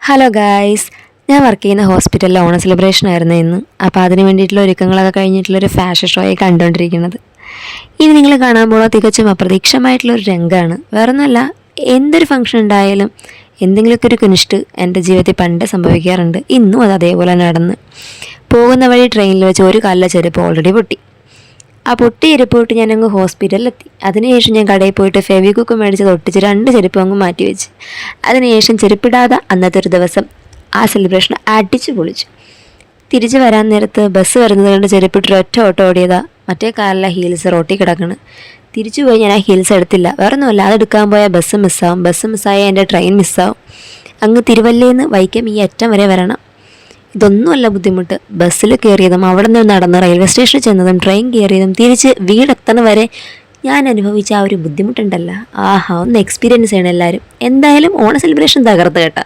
Hello guys, ഞാൻ work ചെയ്യുന്ന ഹോസ്പിറ്റലിൽ ഓണം സെലിബ്രേഷൻ ആയിരുന്നു ഇന്ന്. അപ്പോൾ അതിന് വേണ്ടിയിട്ടുള്ള ഒരുക്കങ്ങളൊക്കെ കഴിഞ്ഞിട്ടുള്ളൊരു ഫാഷൻ ഷോയെ കണ്ടുകൊണ്ടിരിക്കുന്നത്. ഇനി നിങ്ങൾ കാണാൻ പോകുന്ന തികച്ചും അപ്രതീക്ഷിതമായിട്ടുള്ളൊരു രംഗമാണ്. വേറൊന്നുമല്ല, എന്തൊരു ഫംഗ്ഷൻ ഉണ്ടായാലും എന്തെങ്കിലുമൊക്കെ ഒരു കുനിഷ്ട് എൻ്റെ ജീവിതത്തിൽ പണ്ട് സംഭവിക്കാറുണ്ട്. ഇന്നും അത് അതേപോലെ നടന്ന് പോകുന്ന വഴി ട്രെയിനിൽ വെച്ച് ഒരു കാലിലെ ചെരുപ്പ് ഓൾറെഡി പൊട്ടി. ആ പൊട്ടി ചെരുപ്പ് തൊട്ട് ഞാനങ്ങ് ഹോസ്പിറ്റലിലെത്തി. അതിനുശേഷം ഞാൻ കടയിൽ പോയിട്ട് ഫെവിക്വിക്ക് മേടിച്ച് തൊട്ടിച്ച് 2 ചെരുപ്പ് അങ്ങ് മാറ്റി വെച്ച്. അതിനുശേഷം ചെരുപ്പിടാതെ അന്നത്തെ ഒരു ദിവസം ആ സെലിബ്രേഷൻ അടിച്ചു പൊളിച്ചു. തിരിച്ച് വരാൻ നേരത്ത് ബസ് വരുന്നത് കൊണ്ട് ചെരുപ്പിട്ടൊരു ഒറ്റ ഓട്ടം ഓടിയതാ. മറ്റേ കാലിലെ ഹീൽസ് റോട്ടിൽ കിടക്കണ്. തിരിച്ചു പോയി ഞാൻ ആ ഹീൽസ് എടുത്തില്ല. വേറൊന്നുമല്ല, അതെടുക്കാൻ പോയാൽ ബസ് മിസ്സാവും. ബസ് മിസ്സായാൽ എൻ്റെ ട്രെയിൻ മിസ്സാവും. അങ്ങ് തിരുവല്ലയിൽ വൈക്കം ഈ അറ്റം വരെ വരണം. ഇതൊന്നുമല്ല ബുദ്ധിമുട്ട്. ബസ്സിൽ കയറിയതും അവിടെ നിന്ന് നടന്ന് റെയിൽവേ സ്റ്റേഷനിൽ ചെന്നതും ട്രെയിൻ കയറിയതും തിരിച്ച് വീടെത്തണ വരെ ഞാൻ അനുഭവിച്ച ആ ഒരു ബുദ്ധിമുട്ടുണ്ടല്ലോ, ആഹാ, ഒന്ന് എക്സ്പീരിയൻസ് ചെയ്യണം എല്ലാവരും. എന്തായാലും ഓണ സെലിബ്രേഷൻ തകർത്ത് കേട്ടോ.